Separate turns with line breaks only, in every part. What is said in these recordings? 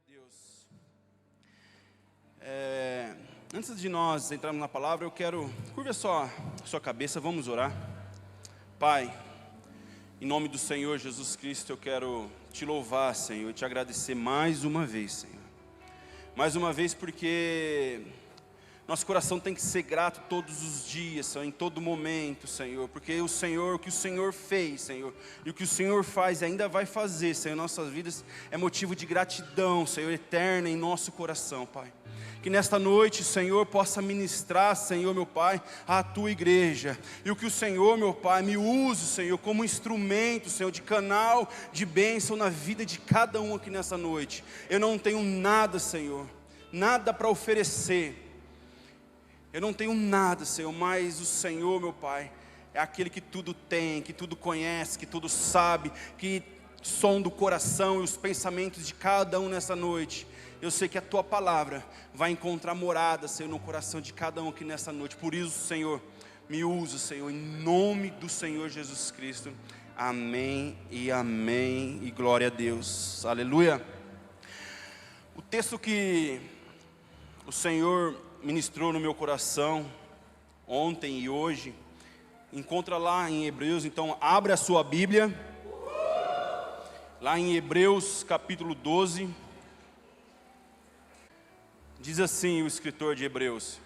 Deus. Antes de nós entrarmos na palavra, eu quero, curva só a sua cabeça, vamos orar. Pai, em nome do Senhor Jesus Cristo, eu quero te louvar, Senhor, e te agradecer mais uma vez, Senhor. Mais uma vez porque nosso coração tem que ser grato todos os dias, Senhor, em todo momento, Senhor. Porque o Senhor, o que o Senhor fez, Senhor, e o que o Senhor faz e ainda vai fazer, Senhor, em nossas vidas, é motivo de gratidão, Senhor, eterna em nosso coração, Pai. Que nesta noite, Senhor, possa ministrar, Senhor, meu Pai, a Tua igreja. E o que o Senhor, meu Pai, me use, Senhor, como instrumento, Senhor, de canal de bênção na vida de cada um aqui nessa noite. Eu não tenho nada, Senhor, nada para oferecer. Eu não tenho nada, Senhor, mas o Senhor, meu Pai, é aquele que tudo tem, que tudo conhece, que tudo sabe, que sonda o coração e os pensamentos de cada um nessa noite. Eu sei que a Tua palavra vai encontrar morada, Senhor, no coração de cada um aqui nessa noite. Por isso, Senhor, me usa, Senhor, em nome do Senhor Jesus Cristo. Amém e amém e glória a Deus. Aleluia. O texto que o Senhor ministrou no meu coração ontem e hoje, encontra lá em Hebreus. Então abre a sua Bíblia, lá em Hebreus capítulo 12, diz assim o escritor de Hebreus.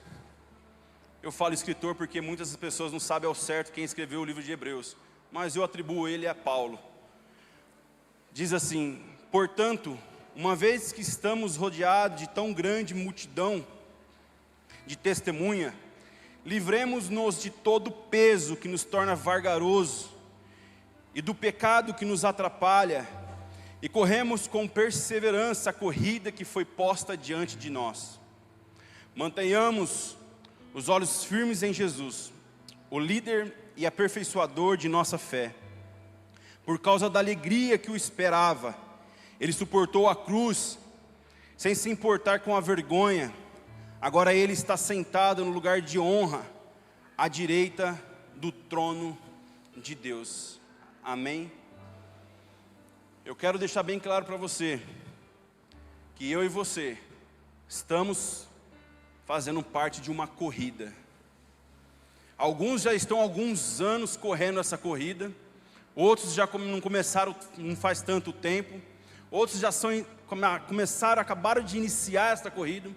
Eu falo escritor porque muitas pessoas não sabem ao certo quem escreveu o livro de Hebreus, mas eu atribuo ele a Paulo. Diz assim: portanto, uma vez que estamos rodeados de tão grande multidão de testemunha, livremos-nos de todo o peso que nos torna vagaroso e do pecado que nos atrapalha, e corremos com perseverança a corrida que foi posta diante de nós. Mantenhamos os olhos firmes em Jesus, o líder e aperfeiçoador de nossa fé. Por causa da alegria que o esperava, ele suportou a cruz, sem se importar com a vergonha. Agora ele está sentado no lugar de honra, à direita do trono de Deus. Amém? Eu quero deixar bem claro para você, que eu e você estamos fazendo parte de uma corrida. Alguns já estão há alguns anos correndo essa corrida, outros já não começaram não faz tanto tempo, outros já acabaram de iniciar essa corrida,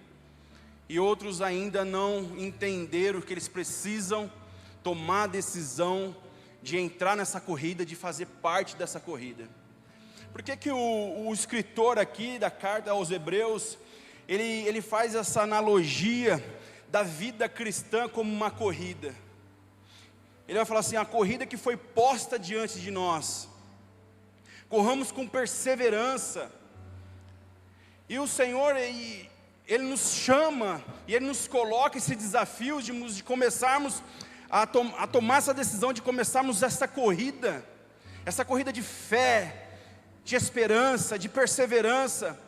e outros ainda não entenderam que eles precisam tomar a decisão de entrar nessa corrida, de fazer parte dessa corrida. Por que o escritor aqui da carta aos Hebreus, ele faz essa analogia da vida cristã como uma corrida? Ele vai falar assim: a corrida que foi posta diante de nós, corramos com perseverança. E o Senhor, Ele nos chama e Ele nos coloca esse desafio de começarmos a tomar essa decisão, de começarmos essa corrida de fé, de esperança, de perseverança.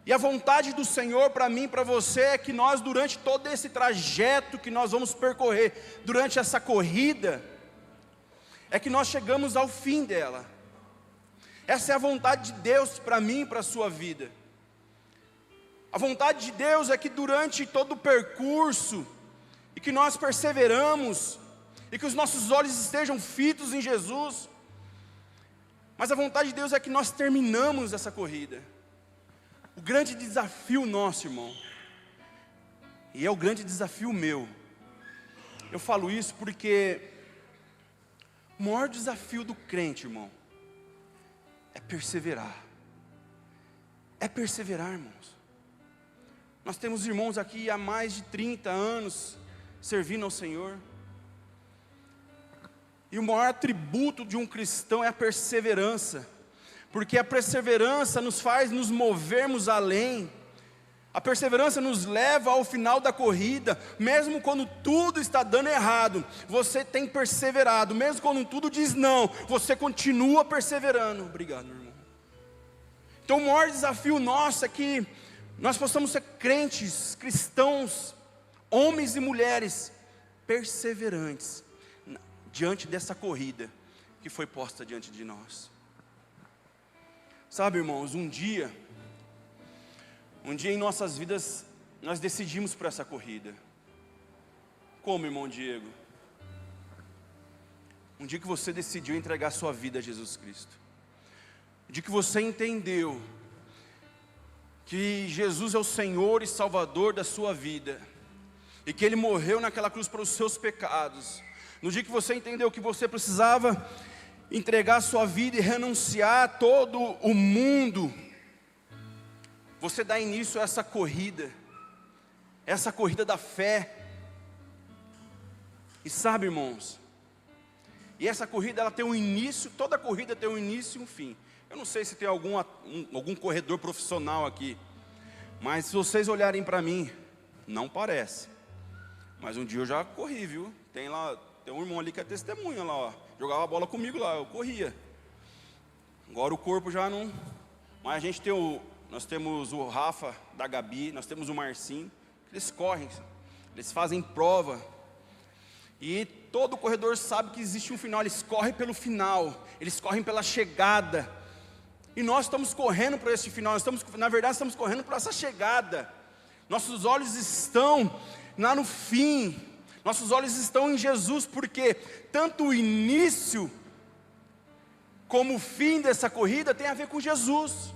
E a vontade do Senhor para mim e para você é que nós, durante todo esse trajeto que nós vamos percorrer, durante essa corrida, é que nós chegamos ao fim dela. Essa é a vontade de Deus para mim e para a sua vida. A vontade de Deus é que durante todo o percurso, e que nós perseveramos, e que os nossos olhos estejam fitos em Jesus. Mas a vontade de Deus é que nós terminamos essa corrida. O grande desafio nosso, irmão, e é o grande desafio meu, eu falo isso porque o maior desafio do crente, irmão, é perseverar. É perseverar, irmãos. Nós temos irmãos aqui há mais de 30 anos servindo ao Senhor. E o maior atributo de um cristão é a perseverança. Porque a perseverança nos faz nos movermos além. A perseverança nos leva ao final da corrida. Mesmo quando tudo está dando errado, você tem perseverado. Mesmo quando tudo diz não, você continua perseverando. Obrigado, meu irmão. Então o maior desafio nosso é que nós possamos ser crentes, cristãos, homens e mulheres perseverantes diante dessa corrida que foi posta diante de nós. Sabe, irmãos, um dia Um dia em nossas vidas, nós decidimos por essa corrida. Como, irmão Diego? Um dia que você decidiu entregar sua vida a Jesus Cristo. Um dia que você entendeu que Jesus é o Senhor e Salvador da sua vida. E que Ele morreu naquela cruz para os seus pecados. No dia que você entendeu que você precisava entregar a sua vida e renunciar a todo o mundo, você dá início a essa corrida da fé. E sabe, irmãos, e essa corrida ela tem um início, toda corrida tem um início e um fim. Eu não sei se tem algum corredor profissional aqui, mas se vocês olharem para mim, não parece. Mas um dia eu já corri, viu? Tem um irmão ali que é testemunha lá, ó. Jogava a bola comigo lá, eu corria. Agora o corpo já não. Mas nós temos o Rafa da Gabi, nós temos o Marcinho, eles correm, eles fazem prova. E todo corredor sabe que existe um final, eles correm pelo final, eles correm pela chegada. E nós estamos correndo para esse final, na verdade estamos correndo para essa chegada. Nossos olhos estão lá no fim, nossos olhos estão em Jesus, porque tanto o início como o fim dessa corrida tem a ver com Jesus.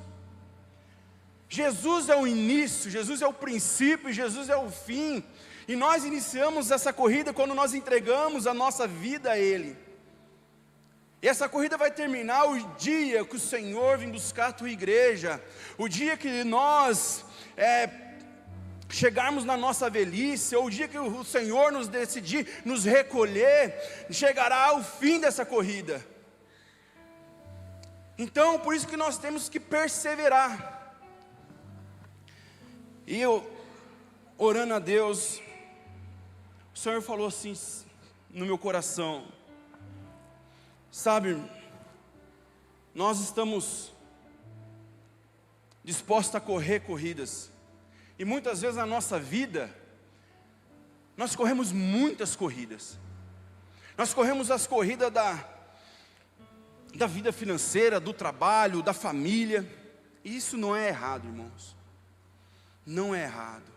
Jesus é o início, Jesus é o princípio, Jesus é o fim. E nós iniciamos essa corrida quando nós entregamos a nossa vida a Ele. E essa corrida vai terminar o dia que o Senhor vem buscar a tua igreja. O dia que nós chegarmos na nossa velhice, ou o dia que o Senhor nos decidir nos recolher, chegará o fim dessa corrida. Então, por isso que nós temos que perseverar. E eu, orando a Deus, o Senhor falou assim no meu coração: sabe, nós estamos dispostos a correr corridas, e muitas vezes na nossa vida, nós corremos muitas corridas. Nós corremos as corridas da vida financeira, do trabalho, da família, e isso não é errado, irmãos, não é errado.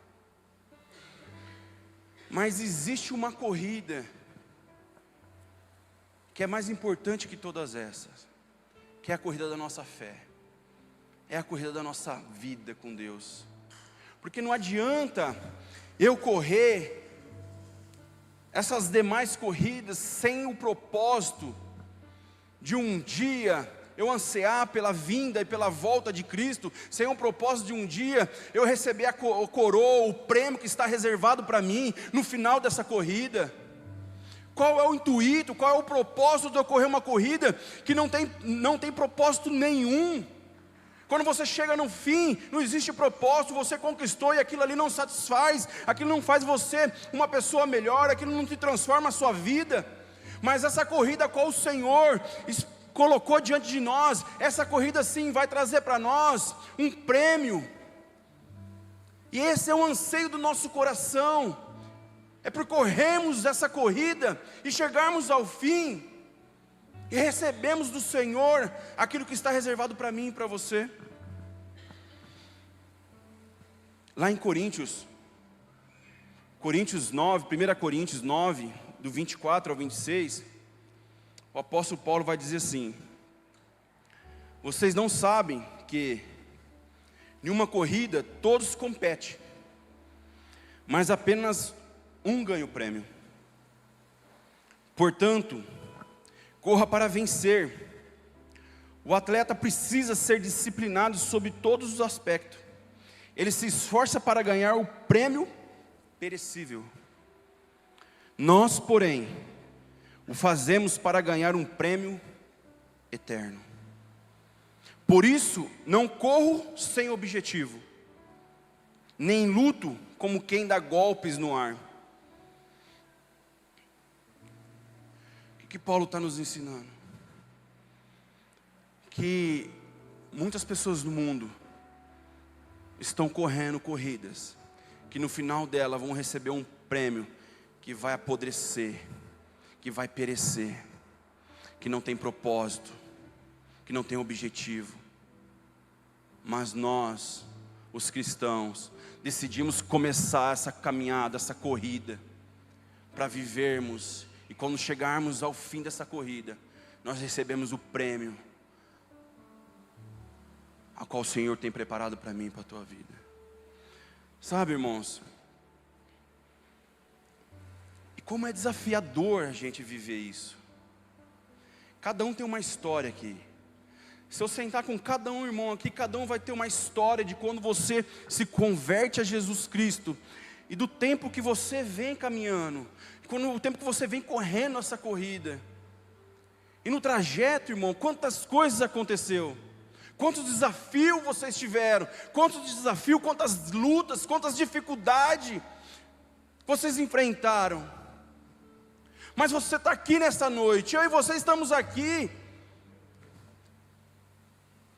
Mas existe uma corrida que é mais importante que todas essas, que é a corrida da nossa fé, é a corrida da nossa vida com Deus. Porque não adianta eu correr essas demais corridas sem o propósito de um dia eu ansiar pela vinda e pela volta de Cristo, sem o propósito de um dia eu receber a coroa, o prêmio que está reservado para mim no final dessa corrida. Qual é o intuito, qual é o propósito de eu correr uma corrida que não tem propósito nenhum? Quando você chega no fim, não existe propósito, você conquistou e aquilo ali não satisfaz, aquilo não faz você uma pessoa melhor, aquilo não te transforma a sua vida. Mas essa corrida qual o Senhor colocou diante de nós, essa corrida sim vai trazer para nós um prêmio. E esse é o anseio do nosso coração, é percorrermos essa corrida e chegarmos ao fim, e recebemos do Senhor aquilo que está reservado para mim e para você. Lá em Coríntios 9, 1 Coríntios 9, do 24 ao 26, o apóstolo Paulo vai dizer assim: vocês não sabem que em uma corrida todos competem, mas apenas um ganha o prêmio. Portanto, corra para vencer. O atleta precisa ser disciplinado sobre todos os aspectos. Ele se esforça para ganhar o prêmio perecível. Nós, porém, o fazemos para ganhar um prêmio eterno. Por isso, não corro sem objetivo, nem luto como quem dá golpes no ar. O que Paulo está nos ensinando? Que muitas pessoas no mundo estão correndo corridas, que no final dela vão receber um prêmio que vai apodrecer, que vai perecer, que não tem propósito, que não tem objetivo. Mas nós os cristãos, decidimos começar essa caminhada, essa corrida, para vivermos, e quando chegarmos ao fim dessa corrida, nós recebemos o prêmio, a qual o Senhor tem preparado para mim e para a tua vida. Sabe, irmãos, e como é desafiador a gente viver isso. Cada um tem uma história aqui. Se eu sentar com cada um irmão aqui, cada um vai ter uma história de quando você se converte a Jesus Cristo, e do tempo que você vem caminhando, o tempo que você vem correndo essa corrida. E no trajeto, irmão, quantas coisas aconteceu, quantos desafios vocês tiveram, quantas lutas, quantas dificuldades vocês enfrentaram. Mas você está aqui nessa noite, eu e você estamos aqui.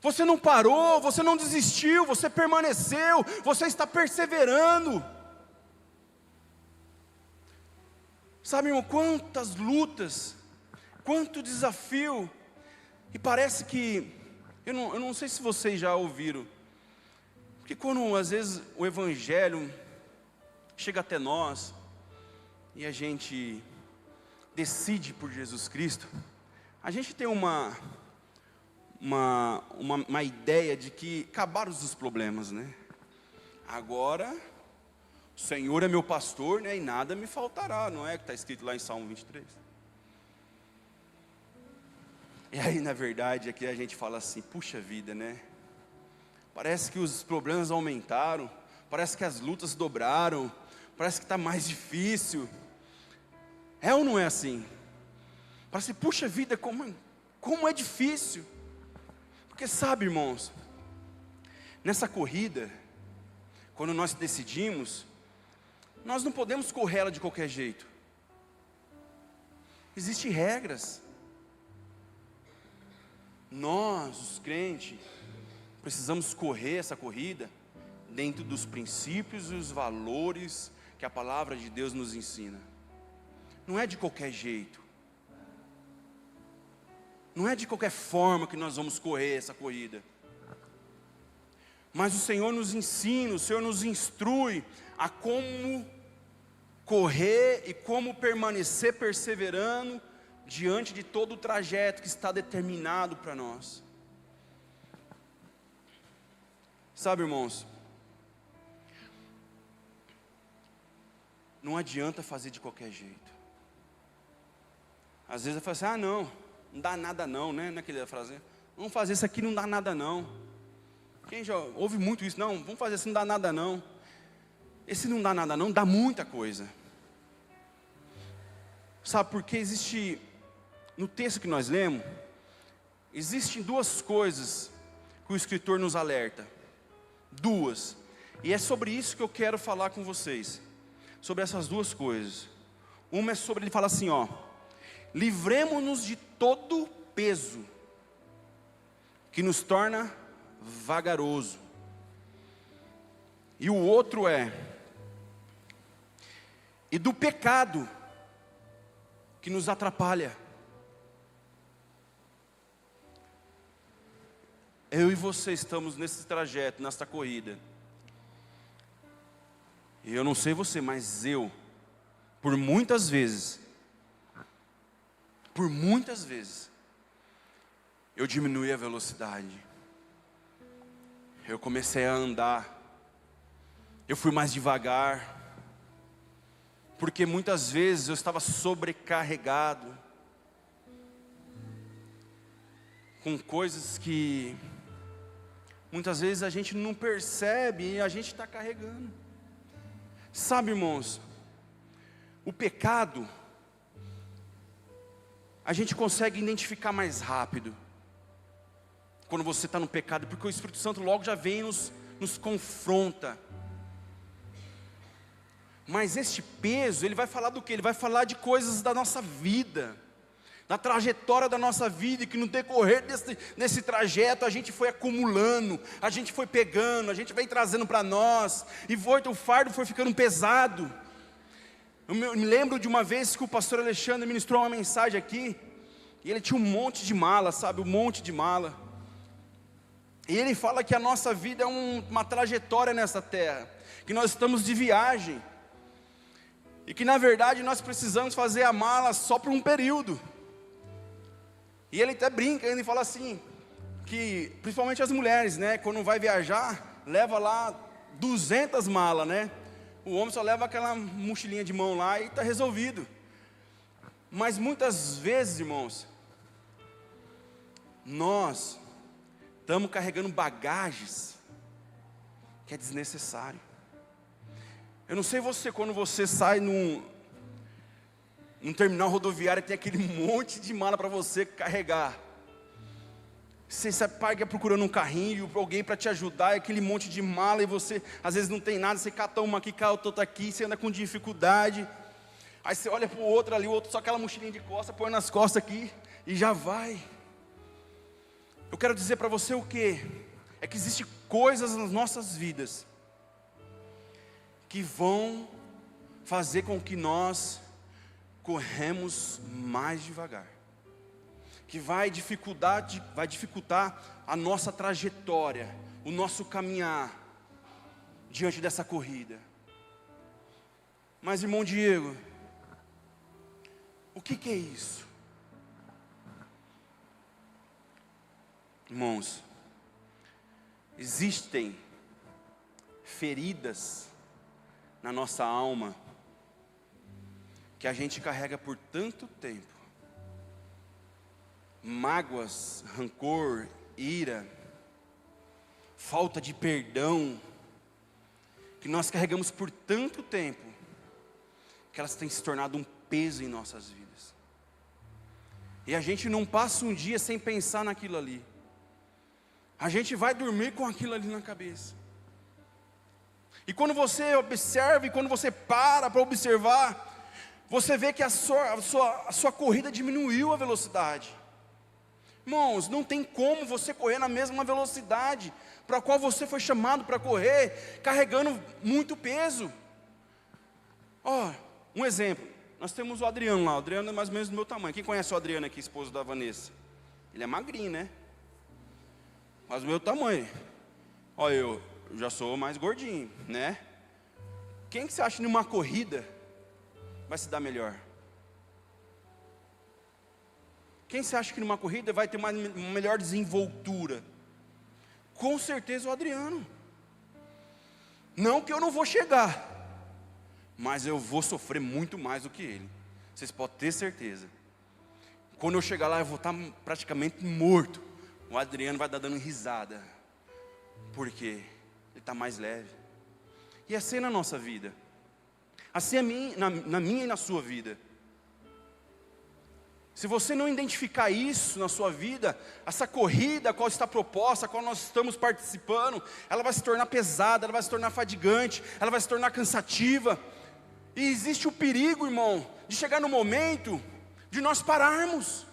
Você não parou, você não desistiu, você permaneceu, você está perseverando. Sabe, irmão, quantas lutas, quanto desafio. E parece que, eu não sei se vocês já ouviram, porque quando às vezes o Evangelho chega até nós, e a gente decide por Jesus Cristo, a gente tem uma ideia de que acabaram os problemas, né? Agora, o Senhor é meu pastor, né? E nada me faltará, não é? Que está escrito lá em Salmo 23. E aí, na verdade, aqui a gente fala assim, puxa vida, né? Parece que os problemas aumentaram, parece que as lutas dobraram, parece que está mais difícil. É ou não é assim? Parece, puxa vida, como é difícil. Porque sabe, irmãos, nessa corrida, quando nós decidimos, nós não podemos correr ela de qualquer jeito. Existem regras. Nós, os crentes, precisamos correr essa corrida dentro dos princípios e os valores que a palavra de Deus nos ensina. Não é de qualquer jeito. Não é de qualquer forma que nós vamos correr essa corrida. Mas o Senhor nos ensina, o Senhor nos instrui a como correr e como permanecer perseverando diante de todo o trajeto que está determinado para nós. Sabe, irmãos, não adianta fazer de qualquer jeito. Às vezes eu falo assim, não dá nada não, né? Naquela frase, vamos fazer isso aqui, não dá nada não. Quem já ouve muito isso? Não, vamos fazer assim, não dá nada não. Esse não dá nada não, dá muita coisa. Sabe, porque existe, no texto que nós lemos, existem duas coisas que o escritor nos alerta. Duas. E é sobre isso que eu quero falar com vocês. Sobre essas duas coisas. Uma é sobre, ele fala assim, livremos-nos de todo peso que nos torna vagaroso. E o outro e do pecado que nos atrapalha. Eu e você estamos nesse trajeto, nessa corrida. E eu não sei você, mas eu, por muitas vezes, eu diminuí a velocidade. Eu comecei a andar. Eu fui mais devagar. Porque muitas vezes eu estava sobrecarregado com coisas que muitas vezes a gente não percebe e a gente está carregando. Sabe, irmãos, o pecado a gente consegue identificar mais rápido quando você está no pecado, porque o Espírito Santo logo já vem nos confronta. Mas este peso, ele vai falar do quê? Ele vai falar de coisas da nossa vida, da trajetória da nossa vida, e que no decorrer desse trajeto a gente foi acumulando, a gente foi pegando, a gente vai trazendo para nós, e o fardo foi ficando pesado. Eu me lembro de uma vez que o pastor Alexandre ministrou uma mensagem aqui, e ele tinha um monte de mala, sabe, um monte de mala. E ele fala que a nossa vida é uma trajetória nessa terra, que nós estamos de viagem, e que na verdade nós precisamos fazer a mala só por um período. E ele até brinca, ele fala assim, que principalmente as mulheres, né, quando vai viajar, leva lá 200 malas, né? O homem só leva aquela mochilinha de mão lá e está resolvido. Mas muitas vezes, irmãos, nós estamos carregando bagagens que é desnecessário. Eu não sei você, quando você sai num terminal rodoviário e tem aquele monte de mala para você carregar. Você paga procurando um carrinho, alguém para te ajudar, aquele monte de mala, e você às vezes não tem nada, você cata uma aqui, cata outra aqui, você anda com dificuldade. Aí você olha para o outro ali, o outro só aquela mochilinha de costa, põe nas costas aqui e já vai. Eu quero dizer para você o quê? É que existem coisas nas nossas vidas que vão fazer com que nós corremos mais devagar, que vai dificultar a nossa trajetória, o nosso caminhar diante dessa corrida. Mas, irmão Diego, o que é isso? Irmãos, existem feridas na nossa alma que a gente carrega por tanto tempo. Mágoas, rancor, ira, falta de perdão, que nós carregamos por tanto tempo, que elas têm se tornado um peso em nossas vidas. E a gente não passa um dia sem pensar naquilo ali. A gente vai dormir com aquilo ali na cabeça. E quando você observa, e quando você para observar, você vê que a sua corrida diminuiu a velocidade. Irmãos, não tem como você correr na mesma velocidade para a qual você foi chamado para correr, carregando muito peso. Um exemplo, nós temos o Adriano lá, o Adriano é mais ou menos do meu tamanho. Quem conhece o Adriano aqui, esposo da Vanessa? Ele é magrinho, né? Mas do meu tamanho. Eu já sou mais gordinho, né? Quem que você acha que numa corrida vai se dar melhor? Quem você acha que numa corrida vai ter uma melhor desenvoltura? Com certeza o Adriano. Não que eu não vou chegar, mas eu vou sofrer muito mais do que ele. Vocês podem ter certeza. Quando eu chegar lá, eu vou estar praticamente morto. O Adriano vai estar dando risada, porque ele está mais leve. E assim é na nossa vida. Assim é na minha e na sua vida. Se você não identificar isso na sua vida, essa corrida a qual está proposta, a qual nós estamos participando, ela vai se tornar pesada, ela vai se tornar fadigante, ela vai se tornar cansativa. E existe o perigo, irmão, de chegar no momento de nós pararmos.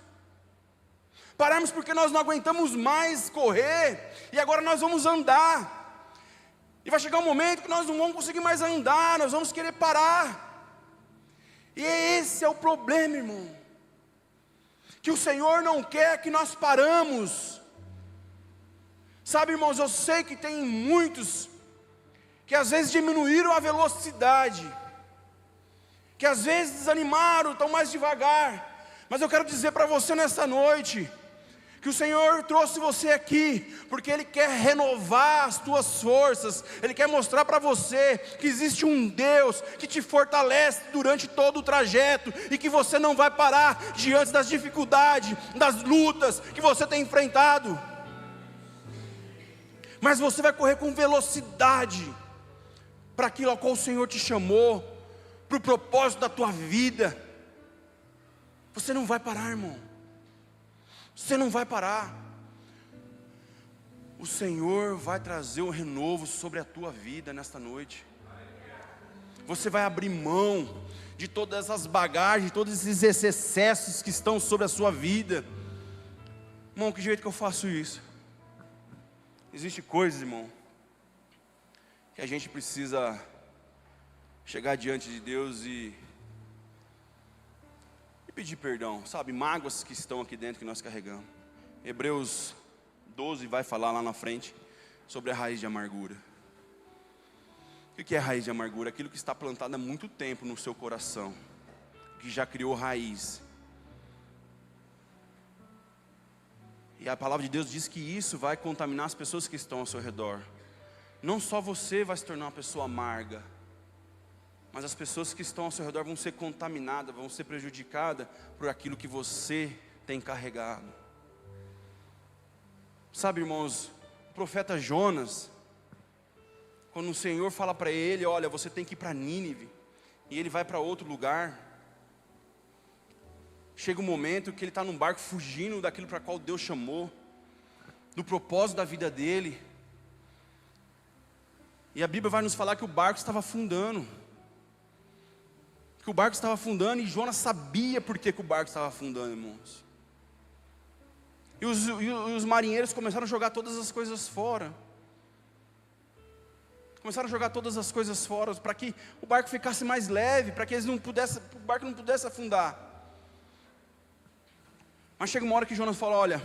Pararmos porque nós não aguentamos mais correr, e agora nós vamos andar. E vai chegar um momento que nós não vamos conseguir mais andar, nós vamos querer parar. E esse é o problema, irmão. Que o Senhor não quer que nós paramos. Sabe, irmãos, eu sei que tem muitos que às vezes diminuíram a velocidade, que às vezes desanimaram, estão mais devagar. Mas eu quero dizer para você nessa noite, que o Senhor trouxe você aqui, porque Ele quer renovar as tuas forças, Ele quer mostrar para você, que existe um Deus, que te fortalece durante todo o trajeto, e que você não vai parar, diante das dificuldades, das lutas, que você tem enfrentado, mas você vai correr com velocidade, para aquilo a qual o Senhor te chamou, para o propósito da tua vida. Você não vai parar, irmão. Você não vai parar. O Senhor vai trazer um renovo sobre a tua vida nesta noite. Você vai abrir mão de todas essas bagagens, todos esses excessos que estão sobre a sua vida. Irmão, que jeito que eu faço isso? Existem coisas, irmão, que a gente precisa chegar diante de Deus e pedir perdão, sabe, mágoas que estão aqui dentro que nós carregamos. Hebreus 12 vai falar lá na frente sobre a raiz de amargura. O que é a raiz de amargura? Aquilo que está plantado há muito tempo no seu coração, que já criou raiz. E a palavra de Deus diz que isso vai contaminar as pessoas que estão ao seu redor. Não só você vai se tornar uma pessoa amarga, mas as pessoas que estão ao seu redor vão ser contaminadas, vão ser prejudicadas por aquilo que você tem carregado. Sabe, irmãos, o profeta Jonas, quando o Senhor fala para ele, olha, você tem que ir para Nínive, e ele vai para outro lugar, chega um momento que ele está num barco fugindo daquilo para qual Deus chamou, do propósito da vida dele, e a Bíblia vai nos falar que o barco estava afundando, e Jonas sabia por que o barco estava afundando, irmãos. E os marinheiros começaram a jogar todas as coisas fora. Para que o barco ficasse mais leve, para que o barco não pudesse afundar. Mas chega uma hora que Jonas fala, olha,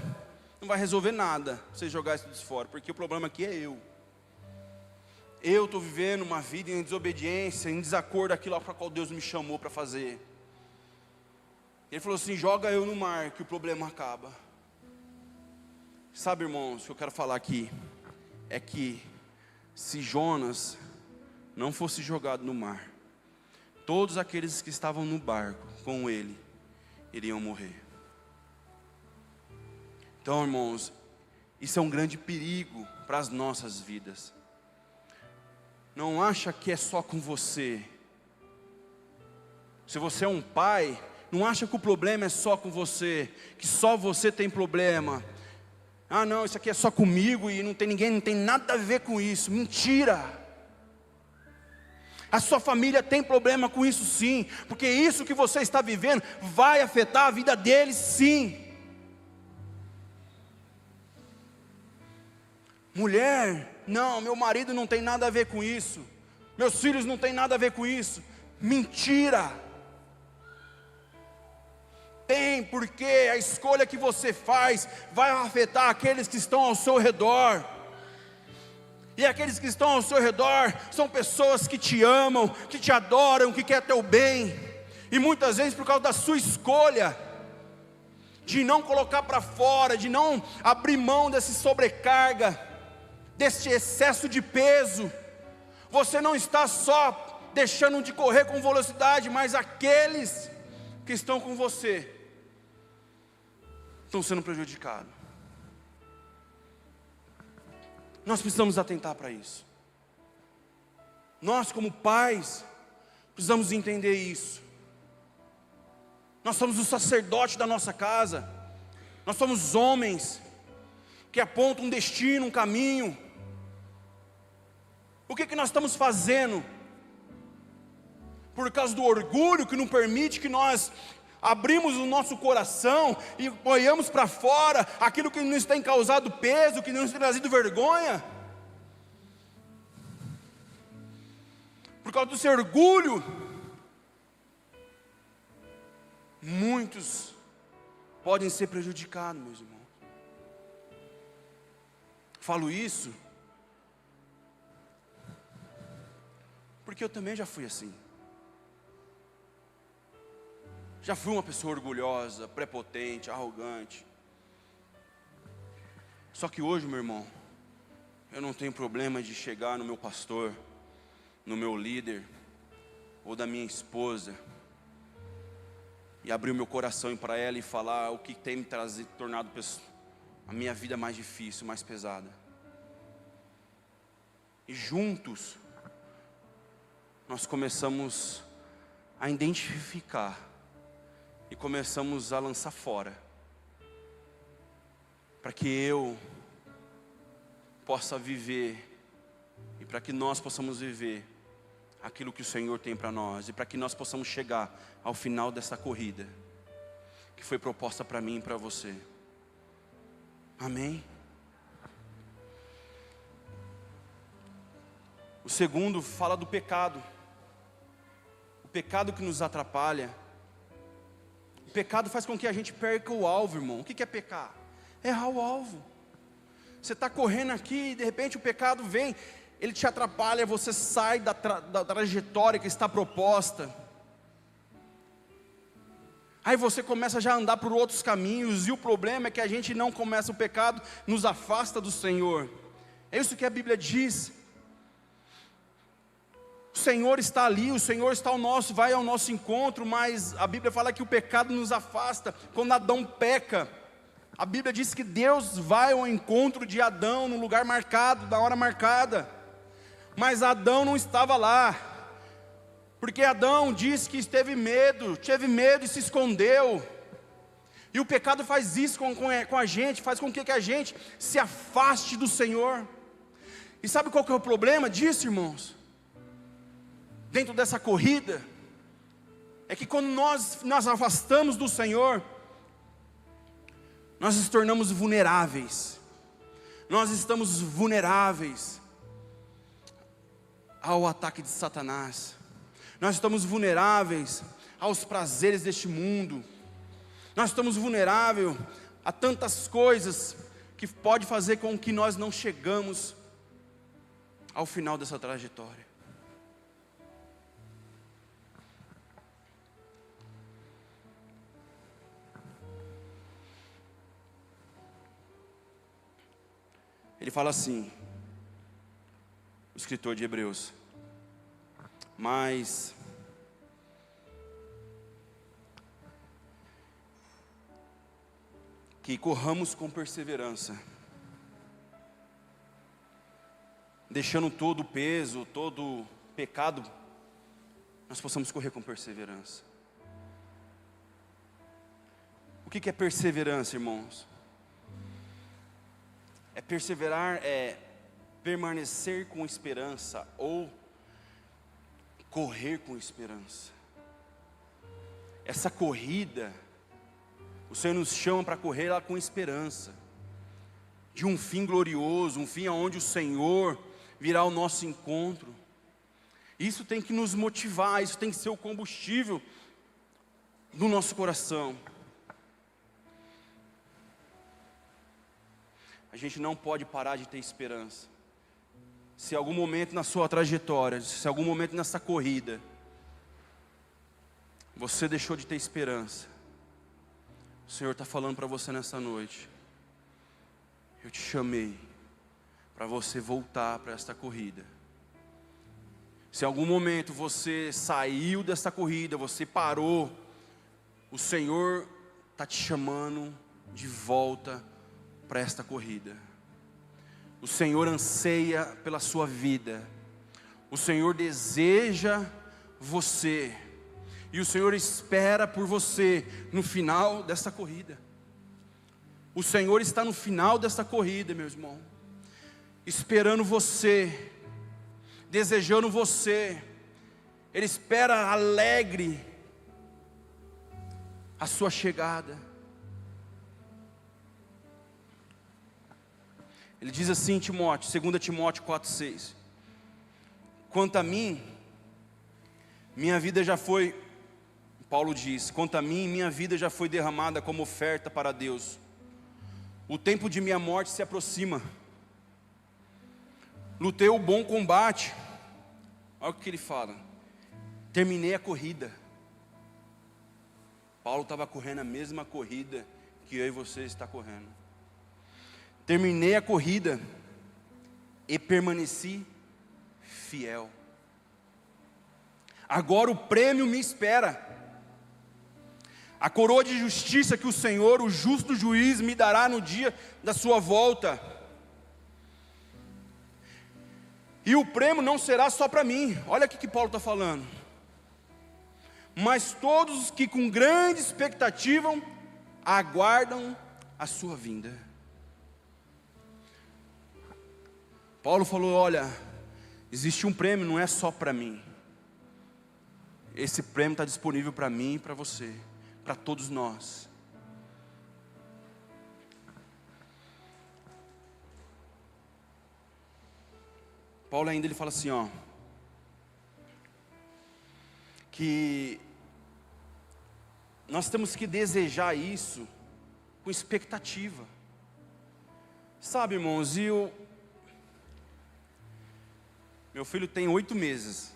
não vai resolver nada você jogar isso fora, porque o problema aqui é eu. Eu estou vivendo uma vida em desobediência, em desacordo daquilo para qual Deus me chamou para fazer. Ele falou assim, joga eu no mar, que o problema acaba. Sabe, irmãos, o que eu quero falar aqui é que se Jonas não fosse jogado no mar, todos aqueles que estavam no barco com ele iriam morrer. Então, irmãos, isso é um grande perigo para as nossas vidas. Não acha que é só com você. Se você é um pai, não acha que o problema é só com você, que só você tem problema. Ah não, isso aqui é só comigo e ninguém não tem nada a ver com isso. Mentira. A sua família tem problema com isso sim, porque isso que você está vivendo vai afetar a vida deles sim. Mulher, não, meu marido não tem nada a ver com isso, meus filhos não têm nada a ver com isso. Mentira. Tem, porque a escolha que você faz vai afetar aqueles que estão ao seu redor. E aqueles que estão ao seu redor são pessoas que te amam, que te adoram, que querem teu bem. E muitas vezes por causa da sua escolha de não colocar para fora, de não abrir mão dessa sobrecarga, desse excesso de peso, você não está só deixando de correr com velocidade, mas aqueles que estão com você estão sendo prejudicados. Nós precisamos atentar para isso. Nós como pais precisamos entender isso. Nós somos o sacerdote da nossa casa. Nós somos homens que apontam um destino, um caminho. O que nós estamos fazendo? Por causa do orgulho que não permite que nós abrimos o nosso coração e olhamos para fora aquilo que nos tem causado peso, que nos tem trazido vergonha. Por causa do seu orgulho, muitos podem ser prejudicados, meus irmãos. Falo isso porque eu também já fui assim. Já fui uma pessoa orgulhosa, prepotente, arrogante. Só que hoje, meu irmão, eu não tenho problema de chegar no meu pastor, no meu líder, ou da minha esposa, e abrir o meu coração para ela e falar o que tem me tornado a minha vida mais difícil, mais pesada. E juntos, nós começamos a identificar e começamos a lançar fora, para que eu possa viver e para que nós possamos viver aquilo que o Senhor tem para nós, e para que nós possamos chegar ao final dessa corrida que foi proposta para mim e para você. Amém? O segundo fala do pecado. O pecado que nos atrapalha. O pecado faz com que a gente perca o alvo, irmão. O que é pecar? Errar o alvo. Você está correndo aqui e de repente o pecado vem, ele te atrapalha, você sai da trajetória que está proposta. Aí você começa já a andar por outros caminhos, e o problema é que a gente não começa, o pecado nos afasta do Senhor. É isso que a Bíblia diz. O Senhor está ali, o Senhor está vai ao nosso encontro, mas a Bíblia fala que o pecado nos afasta. Quando Adão peca, a Bíblia diz que Deus vai ao encontro de Adão no lugar marcado, na hora marcada. Mas Adão não estava lá, porque Adão disse que teve medo e se escondeu. E o pecado faz isso com a gente, faz com que a gente se afaste do Senhor. E sabe qual que é o problema disso, irmãos? Dentro dessa corrida, é que quando nós afastamos do Senhor, nós nos tornamos vulneráveis. Nós estamos vulneráveis ao ataque de Satanás. Nós estamos vulneráveis aos prazeres deste mundo. Nós estamos vulneráveis a tantas coisas que pode fazer com que nós não chegamos ao final dessa trajetória. Ele fala assim, o escritor de Hebreus: mas que corramos com perseverança, deixando todo o peso, todo o pecado, nós possamos correr com perseverança. O que é perseverança, irmãos? É perseverar, é permanecer com esperança, ou correr com esperança. Essa corrida, o Senhor nos chama para correr lá com esperança, de um fim glorioso, um fim aonde o Senhor virá ao nosso encontro. Isso tem que nos motivar, isso tem que ser o combustível do nosso coração. A gente não pode parar de ter esperança. Se algum momento na sua trajetória, se algum momento nessa corrida, você deixou de ter esperança, o Senhor está falando para você nessa noite: eu te chamei para você voltar para esta corrida. Se em algum momento você saiu dessa corrida, você parou, o Senhor está te chamando de volta para esta corrida. O Senhor anseia pela sua vida. O Senhor deseja você. E o Senhor espera por você no final dessa corrida. O Senhor está no final dessa corrida, meu irmão, esperando você, desejando você. Ele espera alegre a sua chegada. Ele diz assim em Timóteo, 2 Timóteo 4,6: quanto a mim, minha vida já foi, Paulo diz, quanto a mim, minha vida já foi derramada como oferta para Deus. O tempo de minha morte se aproxima. Lutei o bom combate. Olha o que ele fala: terminei a corrida. Paulo estava correndo a mesma corrida que eu e você está correndo. Terminei a corrida e permaneci fiel. Agora o prêmio me espera. A coroa de justiça que o Senhor, o justo juiz, me dará no dia da sua volta. E o prêmio não será só para mim. Olha o que Paulo está falando. Mas todos os que com grande expectativa aguardam a sua vinda. Paulo falou: olha, existe um prêmio, não é só para mim. Esse prêmio está disponível para mim e para você, para todos nós. Paulo ainda ele fala assim, ó, que nós temos que desejar isso com expectativa. Sabe, irmãos, meu filho tem 8 meses.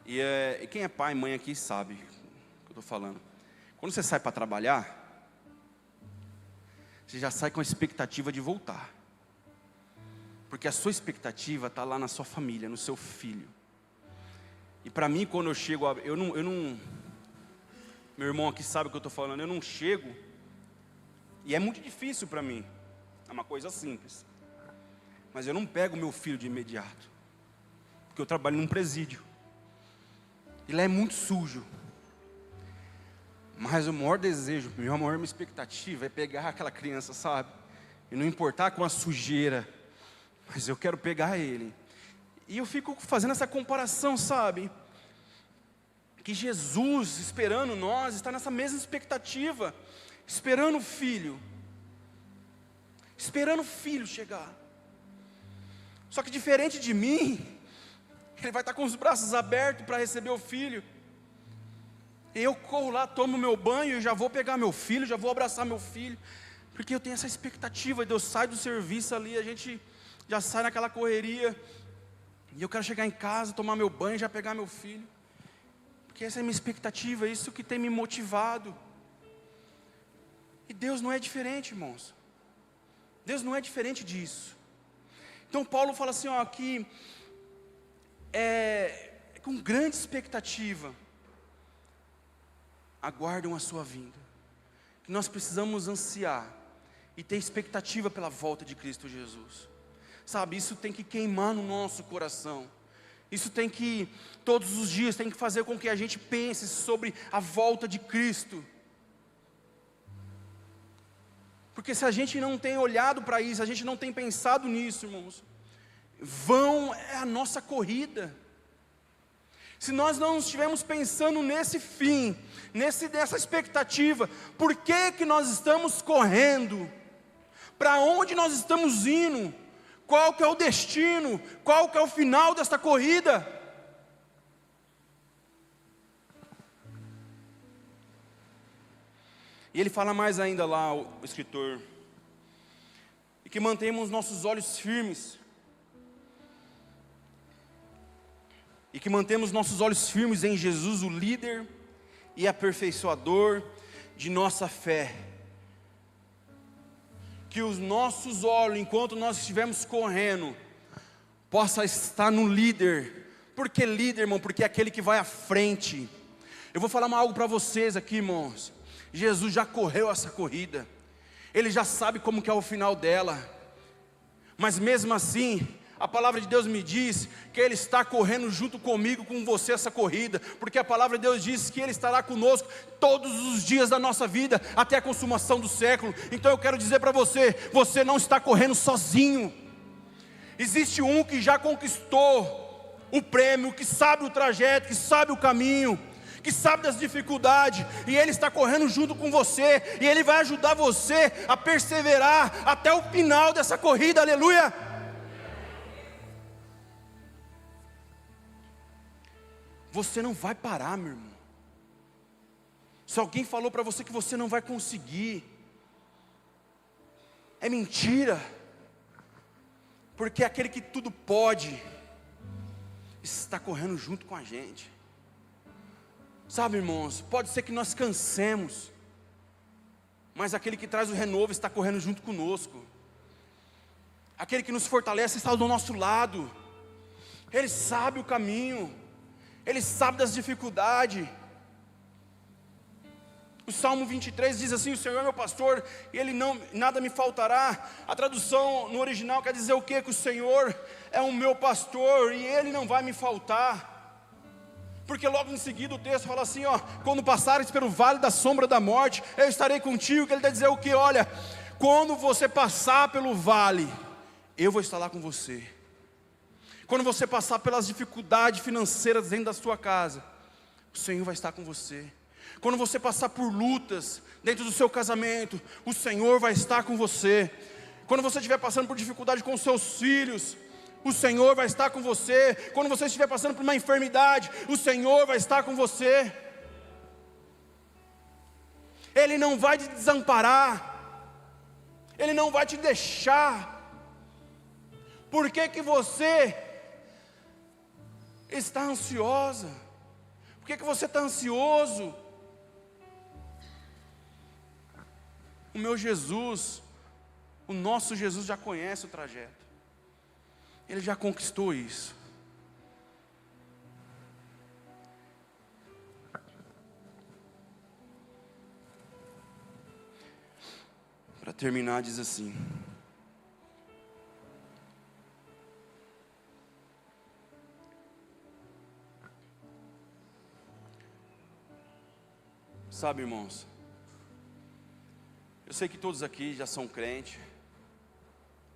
E quem é pai e mãe aqui sabe o que eu estou falando. Quando você sai para trabalhar, você já sai com a expectativa de voltar. Porque a sua expectativa está lá na sua família, no seu filho. E para mim, quando eu chego, eu não, meu irmão aqui sabe o que eu estou falando, eu não chego, e é muito difícil para mim, é uma coisa simples. Mas eu não pego meu filho de imediato, porque eu trabalho num presídio. E lá é muito sujo. Mas o maior desejo, a maior expectativa é pegar aquela criança, sabe? E não importar com a sujeira, mas eu quero pegar ele. E eu fico fazendo essa comparação, sabe? Que Jesus, esperando nós, está nessa mesma expectativa. Esperando o filho. Esperando o filho chegar. Só que diferente de mim, ele vai estar com os braços abertos para receber o filho. E eu corro lá, tomo meu banho, e já vou pegar meu filho, já vou abraçar meu filho. Porque eu tenho essa expectativa, de eu sair do serviço ali, a gente já sai naquela correria. E eu quero chegar em casa, tomar meu banho, já pegar meu filho. Porque essa é a minha expectativa, é isso que tem me motivado. E Deus não é diferente, irmãos. Deus não é diferente disso. Então Paulo fala assim, ó, que com grande expectativa aguardam a sua vinda. Que nós precisamos ansiar e ter expectativa pela volta de Cristo Jesus. Sabe, isso tem que queimar no nosso coração. Isso tem que, todos os dias, tem que fazer com que a gente pense sobre a volta de Cristo. Porque se a gente não tem olhado para isso, a gente não tem pensado nisso, irmãos, vão é a nossa corrida. Se nós não estivermos pensando nesse fim, nessa expectativa, por que nós estamos correndo? Para onde nós estamos indo? Qual que é o destino? Qual que é o final desta corrida? E ele fala mais ainda lá, o escritor, e que mantemos nossos olhos firmes, e que mantemos nossos olhos firmes em Jesus, o líder e aperfeiçoador de nossa fé. Que os nossos olhos, enquanto nós estivermos correndo, possa estar no líder. Por que líder, irmão? Porque é aquele que vai à frente. Eu vou falar algo para vocês aqui, irmãos. Jesus já correu essa corrida. Ele já sabe como que é o final dela. Mas mesmo assim, a palavra de Deus me diz que Ele está correndo junto comigo, com você, essa corrida. Porque a palavra de Deus diz que Ele estará conosco todos os dias da nossa vida, até a consumação do século. Então eu quero dizer para você, você não está correndo sozinho. Existe um que já conquistou o prêmio, que sabe o trajeto, que sabe o caminho, que sabe das dificuldades, e Ele está correndo junto com você, e Ele vai ajudar você a perseverar até o final dessa corrida, aleluia. Você não vai parar, meu irmão. Se alguém falou para você que você não vai conseguir, é mentira, porque aquele que tudo pode, está correndo junto com a gente. Sabe, irmãos, pode ser que nós cansemos, mas aquele que traz o renovo está correndo junto conosco. Aquele que nos fortalece está do nosso lado. Ele sabe o caminho, Ele sabe das dificuldades. O Salmo 23 diz assim: o Senhor é meu pastor, e Ele nada me faltará. A tradução no original quer dizer o quê? Que o Senhor é o meu pastor, e Ele não vai me faltar. Porque logo em seguida o texto fala assim, ó: quando passares pelo vale da sombra da morte, eu estarei contigo. Que Ele quer dizer o quê? Olha, quando você passar pelo vale, eu vou estar lá com você. Quando você passar pelas dificuldades financeiras dentro da sua casa, o Senhor vai estar com você. Quando você passar por lutas dentro do seu casamento, o Senhor vai estar com você. Quando você estiver passando por dificuldade com os seus filhos, o Senhor vai estar com você. Quando você estiver passando por uma enfermidade, o Senhor vai estar com você. Ele não vai te desamparar. Ele não vai te deixar. Por que que você está ansiosa? Por que que você está ansioso? O meu Jesus, o nosso Jesus já conhece o trajeto. Ele já conquistou isso. Para terminar, diz assim: sabe, irmãos, eu sei que todos aqui já são crentes,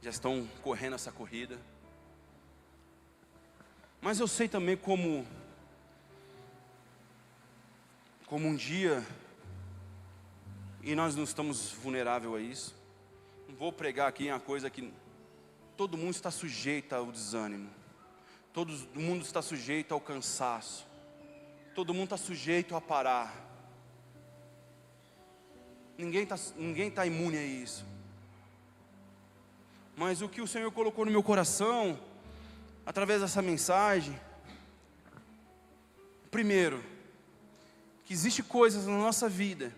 já estão correndo essa corrida, mas eu sei também como um dia, e nós não estamos vulneráveis a isso. Não vou pregar aqui uma coisa que todo mundo está sujeito ao desânimo, todo mundo está sujeito ao cansaço, todo mundo está sujeito a parar. Ninguém tá imune a isso. Mas o que o Senhor colocou no meu coração, através dessa mensagem, primeiro, que existe coisas na nossa vida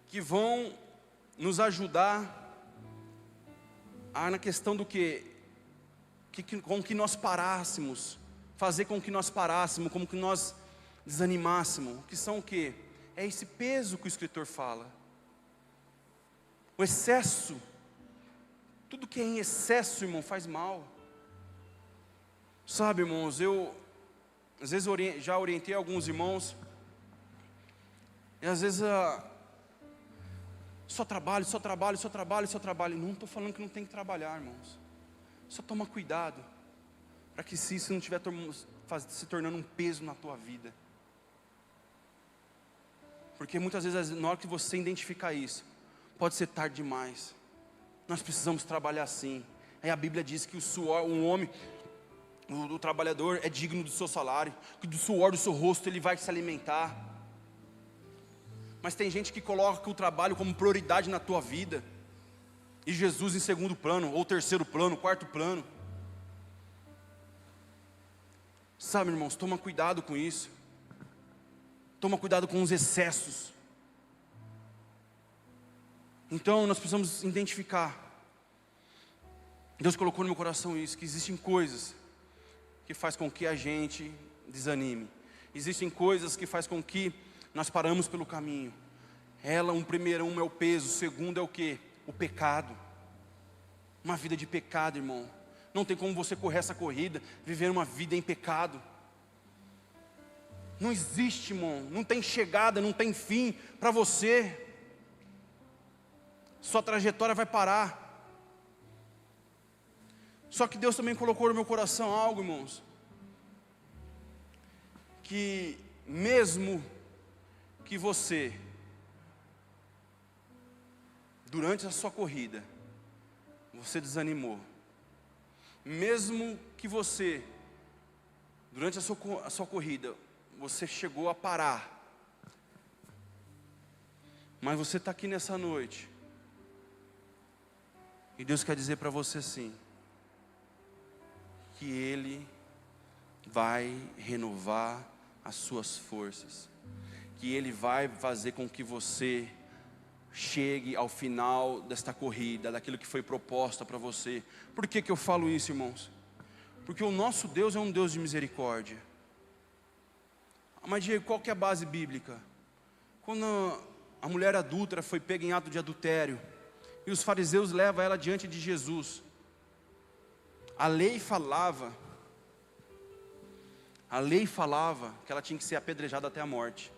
que vão nos ajudar na questão do com que nós parássemos, fazer com que nós parássemos, como que nós desanimássemos, que são o quê? É esse peso que o escritor fala, o excesso. Tudo que é em excesso, irmão, faz mal. Sabe, irmãos, eu às vezes já orientei alguns irmãos, e às vezes só trabalho. Não estou falando que não tem que trabalhar, irmãos. Só toma cuidado, para que se isso não estiver se tornando um peso na tua vida. Porque muitas vezes, na hora que você identificar isso, pode ser tarde demais. Nós precisamos trabalhar sim. Aí a Bíblia diz que o suor, o trabalhador é digno do seu salário, que do suor do seu rosto ele vai se alimentar. Mas tem gente que coloca o trabalho como prioridade na tua vida, e Jesus em segundo plano, ou terceiro plano, quarto plano. Sabe, irmãos, toma cuidado com isso. Toma cuidado com os excessos. Então nós precisamos identificar. Deus colocou no meu coração isso, que existem coisas que faz com que a gente desanime. Existem coisas que faz com que nós paramos pelo caminho. Primeiro é o peso, o segundo é o quê? O pecado. Uma vida de pecado, irmão. Não tem como você correr essa corrida, viver uma vida em pecado. Não existe, irmão, não tem chegada, não tem fim para você. Sua trajetória vai parar. Só que Deus também colocou no meu coração algo, irmãos, que mesmo que você, durante a sua corrida, você desanimou, mesmo que você, durante a sua corrida, você chegou a parar, mas você está aqui nessa noite, e Deus quer dizer para você sim, que Ele vai renovar as suas forças, que Ele vai fazer com que você chegue ao final desta corrida, daquilo que foi proposta para você. Por que eu falo isso, irmãos? Porque o nosso Deus é um Deus de misericórdia. Mas Diego, qual que é a base bíblica? Quando a mulher adúltera foi pega em ato de adultério, e os fariseus levam ela diante de Jesus, a lei falava que ela tinha que ser apedrejada até a morte.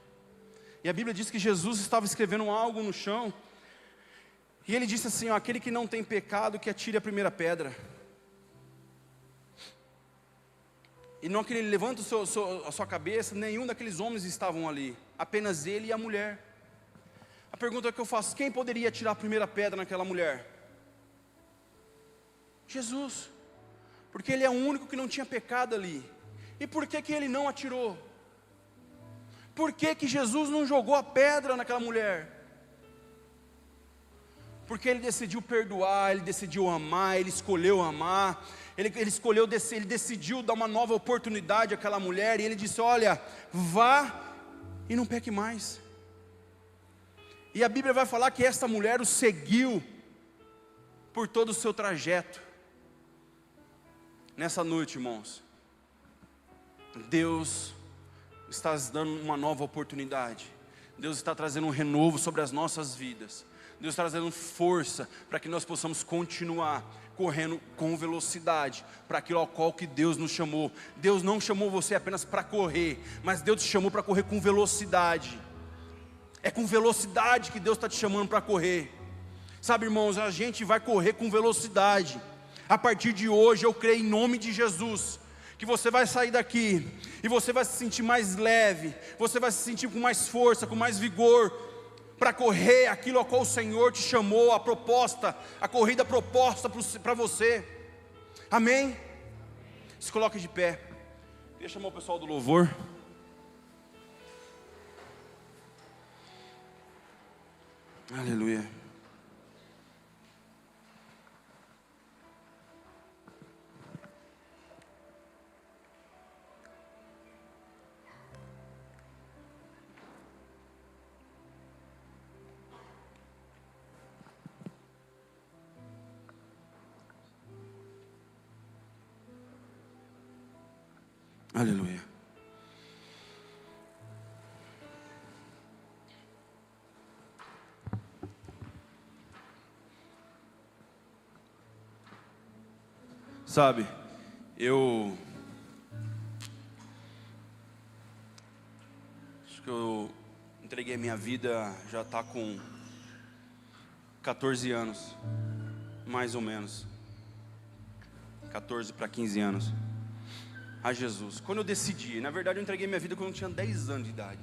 E a Bíblia diz que Jesus estava escrevendo algo no chão, e ele disse assim, aquele que não tem pecado, que atire a primeira pedra. E não que ele levanta a sua cabeça, nenhum daqueles homens estavam ali, apenas ele e a mulher. A pergunta que eu faço, quem poderia tirar a primeira pedra naquela mulher? Jesus, porque ele é o único que não tinha pecado ali. E por que ele não atirou? Por que Jesus não jogou a pedra naquela mulher? Porque ele decidiu perdoar, ele decidiu amar, ele escolheu amar, ele decidiu dar uma nova oportunidade àquela mulher, e ele disse: olha, vá e não peque mais. E a Bíblia vai falar que esta mulher o seguiu por todo o seu trajeto. Nessa noite, irmãos, Deus está dando uma nova oportunidade. Deus está trazendo um renovo sobre as nossas vidas. Deus está trazendo força para que nós possamos continuar correndo com velocidade para aquilo ao qual que Deus nos chamou. Deus não chamou você apenas para correr, mas Deus te chamou para correr com velocidade. É com velocidade que Deus está te chamando para correr. Sabe, irmãos, a gente vai correr com velocidade. A partir de hoje eu creio em nome de Jesus que você vai sair daqui e você vai se sentir mais leve, você vai se sentir com mais força, com mais vigor, para correr aquilo ao qual o Senhor te chamou, a corrida proposta para você. Amém? Se coloque de pé. Deixa eu chamar o pessoal do louvor. Aleluia. Aleluia. Sabe, eu acho que eu entreguei a minha vida, já está com 14 anos, mais ou menos, 14 para 15 anos, a Jesus. Quando eu decidi, na verdade eu entreguei minha vida quando eu tinha 10 anos de idade.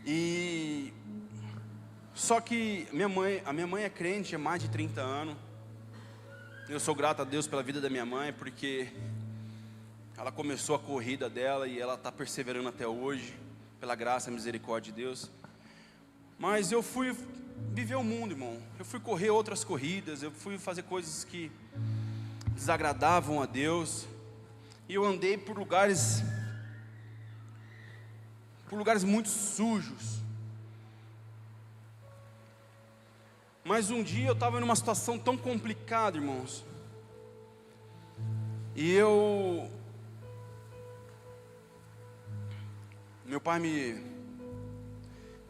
E só que a minha mãe é crente há mais de 30 anos. Eu sou grato a Deus pela vida da minha mãe, porque ela começou a corrida dela e ela está perseverando até hoje, pela graça e misericórdia de Deus. Mas eu fui viver o mundo, irmão. Eu fui correr outras corridas, eu fui fazer coisas que desagradavam a Deus. E eu andei por lugares muito sujos. Mas um dia eu estava numa situação tão complicada, irmãos. E meu pai me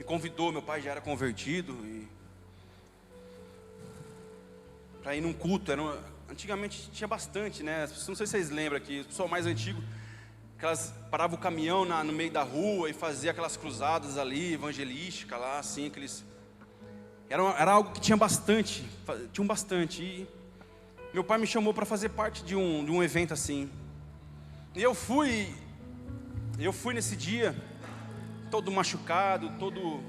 convidou, meu pai já era convertido, para ir num culto. Antigamente tinha bastante, né? Não sei se vocês lembram aqui, o pessoal mais antigo, parava o caminhão no meio da rua e fazia aquelas cruzadas ali, evangelísticas lá, assim, aqueles... Era algo que tinha bastante. E meu pai me chamou para fazer parte de um evento assim. E eu fui nesse dia, todo machucado, todo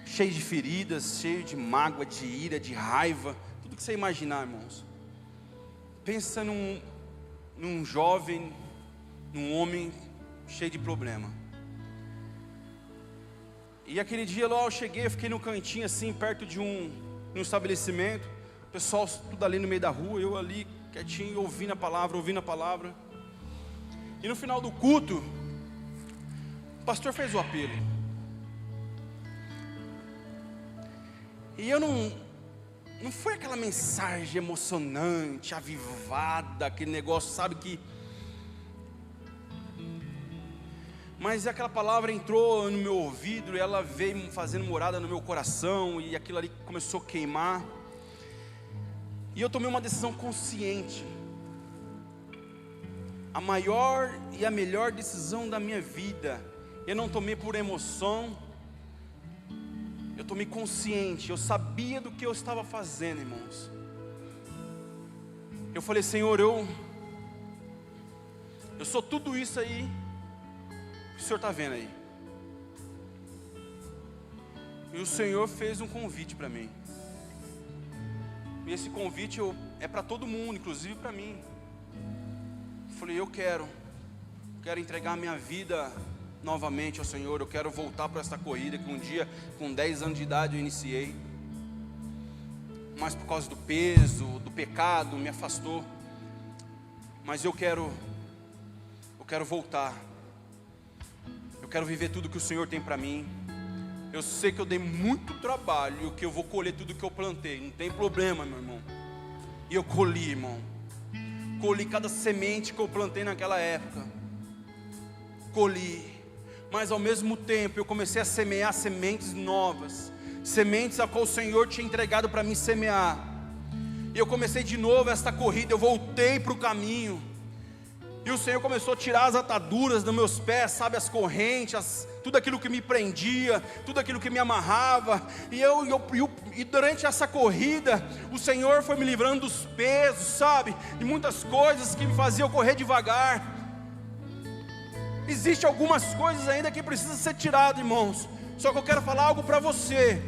cheio de feridas, cheio de mágoa, de ira, de raiva, tudo que você imaginar, irmãos. Pensa num jovem, num homem cheio de problema. E aquele dia lá eu cheguei, eu fiquei no cantinho assim, perto de um estabelecimento, o pessoal tudo ali no meio da rua, eu ali quietinho, ouvindo a palavra. E no final do culto, o pastor fez o apelo. E eu não foi aquela mensagem emocionante, avivada, aquele negócio, sabe, que... Mas aquela palavra entrou no meu ouvido e ela veio fazendo morada no meu coração, e aquilo ali começou a queimar. E eu tomei uma decisão consciente. A maior e a melhor decisão da minha vida. Eu não tomei por emoção, eu tomei consciente. Eu sabia do que eu estava fazendo, irmãos. Eu falei: Senhor, eu sou tudo isso aí que o Senhor está vendo aí. E o Senhor fez um convite para mim. E esse convite é para todo mundo, inclusive para mim. Eu falei: eu quero entregar a minha vida novamente ao Senhor. Eu quero voltar para esta corrida que um dia, com 10 anos de idade, eu iniciei, mas por causa do peso, do pecado, me afastou. Mas eu quero voltar. Eu quero viver tudo que o Senhor tem para mim. Eu sei que eu dei muito trabalho, que eu vou colher tudo que eu plantei. Não tem problema, meu irmão. E eu colhi, irmão. Colhi cada semente que eu plantei naquela época. Colhi. Mas ao mesmo tempo eu comecei a semear sementes novas. Sementes a qual o Senhor tinha entregado para mim semear. E eu comecei de novo esta corrida. Eu voltei para o caminho. E o Senhor começou a tirar as ataduras dos meus pés, sabe, as correntes, tudo aquilo que me prendia, tudo aquilo que me amarrava. E durante essa corrida, o Senhor foi me livrando dos pesos, sabe, de muitas coisas que me faziam correr devagar. Existem algumas coisas ainda que precisam ser tiradas, irmãos. Só que eu quero falar algo para você.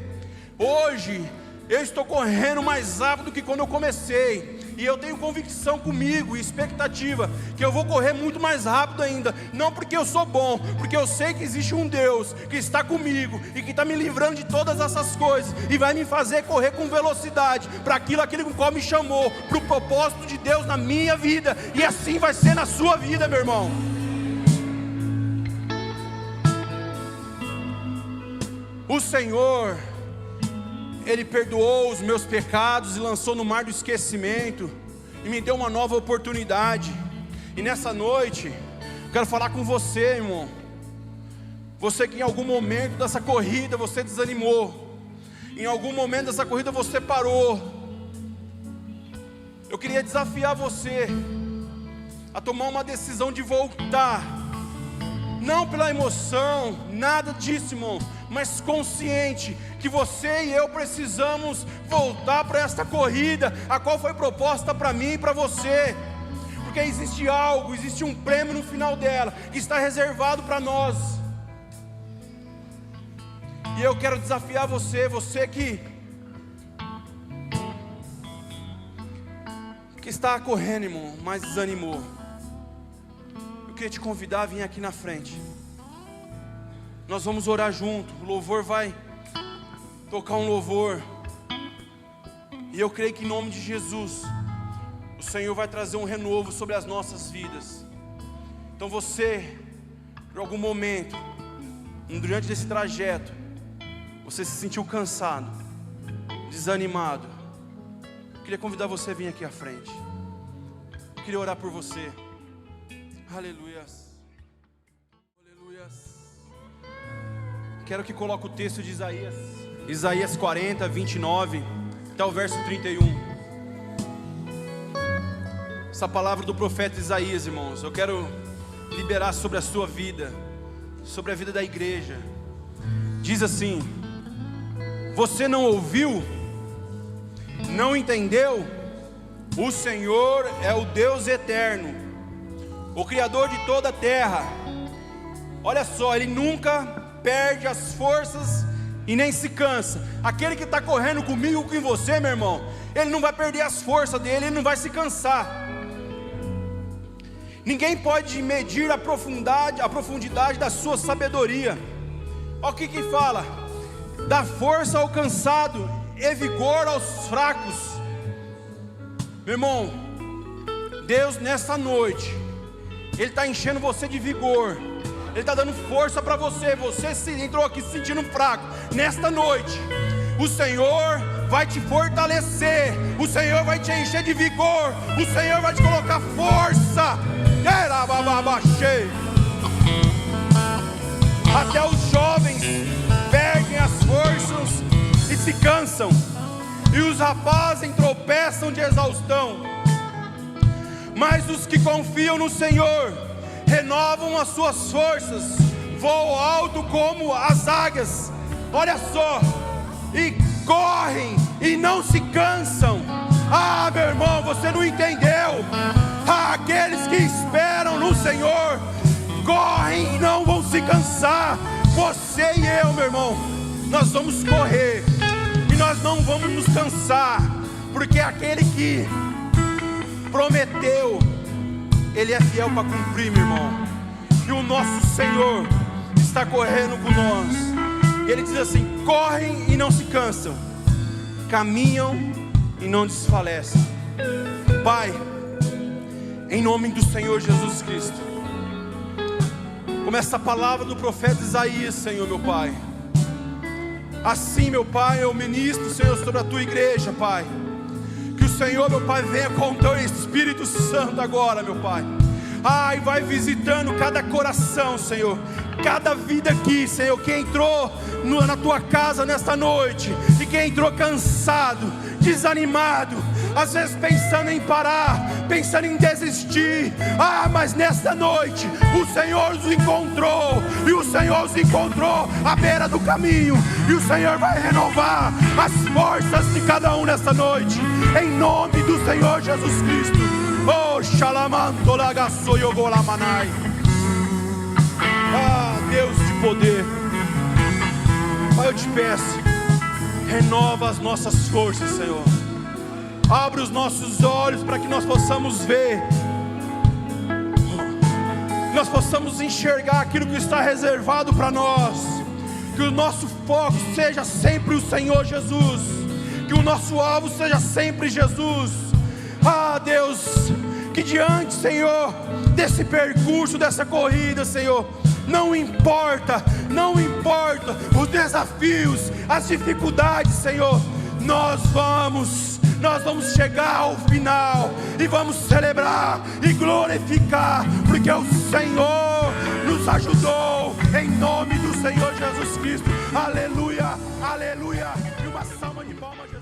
Hoje, eu estou correndo mais rápido do que quando eu comecei. E eu tenho convicção comigo e expectativa que eu vou correr muito mais rápido ainda. Não porque eu sou bom, porque eu sei que existe um Deus que está comigo e que está me livrando de todas essas coisas e vai me fazer correr com velocidade para aquilo com qual me chamou, para o propósito de Deus na minha vida. E assim vai ser na sua vida, meu irmão. O Senhor, Ele perdoou os meus pecados e lançou no mar do esquecimento, e me deu uma nova oportunidade. E nessa noite, eu quero falar com você, irmão. Você que em algum momento dessa corrida você desanimou, em algum momento dessa corrida você parou. Eu queria desafiar você a tomar uma decisão de voltar. Não pela emoção, nada disso, irmão, mas consciente que você e eu precisamos voltar para esta corrida, a qual foi proposta para mim e para você, porque existe algo, existe um prêmio no final dela, que está reservado para nós. E eu quero desafiar você que está correndo, irmão, mas desanimou. Eu queria te convidar a vir aqui na frente. Nós vamos orar junto. O louvor vai tocar um louvor. E eu creio que em nome de Jesus, o Senhor vai trazer um renovo sobre as nossas vidas. Então você, por algum momento, durante esse trajeto, você se sentiu cansado, desanimado, eu queria convidar você a vir aqui à frente. Eu queria orar por você. Aleluias. Aleluias. Quero que coloque o texto de Isaías 40, 29, até o verso 31. Essa palavra do profeta Isaías, irmãos, eu quero liberar sobre a sua vida, sobre a vida da igreja. Diz assim: você não ouviu? Não entendeu? O Senhor é o Deus eterno, o Criador de toda a terra. Olha só, Ele nunca perde as forças e nem se cansa. Aquele que está correndo comigo, com você, meu irmão, ele não vai perder as forças dele, ele não vai se cansar. Ninguém pode medir a profundidade da sua sabedoria. Olha o que fala: dá força ao cansado e vigor aos fracos. Meu irmão, Deus nessa noite, Ele está enchendo você de vigor, Ele está dando força para você. Você se entrou aqui se sentindo fraco. Nesta noite, o Senhor vai te fortalecer, o Senhor vai te encher de vigor, o Senhor vai te colocar força. Até os jovens perdem as forças e se cansam, e os rapazes tropeçam de exaustão. Mas os que confiam no Senhor renovam as suas forças, voam alto como as águias. Olha só, e correm e não se cansam. Ah, meu irmão, você não entendeu. Aqueles que esperam no Senhor correm e não vão se cansar. Você e eu, meu irmão, nós vamos correr e nós não vamos nos cansar, porque aquele que prometeu, Ele é fiel para cumprir, meu irmão. E o nosso Senhor, está correndo com nós. E Ele diz assim: correm e não se cansam, caminham e não desfalecem. Pai, em nome do Senhor Jesus Cristo, como essa palavra do profeta Isaías, Senhor meu Pai, assim, meu Pai, eu ministro, Senhor, sobre a Tua igreja, Pai. Que o Senhor, meu Pai, venha com Teu Espírito Santo agora, meu Pai. Ai, vai visitando cada coração, Senhor, cada vida aqui, Senhor, que entrou na Tua casa nesta noite, e que entrou cansado, desanimado, às vezes pensando em parar, pensando em desistir. Mas nesta noite o Senhor os encontrou, e o Senhor os encontrou à beira do caminho, e o Senhor vai renovar as forças de cada um nesta noite, em nome do Senhor Jesus Cristo. Oh, Shalamanto Lagassoyogolamanai. Deus de poder, Pai, eu te peço, renova as nossas forças, Senhor. Abre os nossos olhos para que nós possamos ver, nós possamos enxergar aquilo que está reservado para nós. Que o nosso foco seja sempre o Senhor Jesus, que o nosso alvo seja sempre Jesus. Deus, que diante, Senhor, desse percurso, dessa corrida, Senhor, não importa os desafios, as dificuldades, Senhor, nós vamos chegar ao final e vamos celebrar e glorificar, porque o Senhor nos ajudou, em nome do Senhor Jesus Cristo. Aleluia, aleluia. E uma salva de palmas.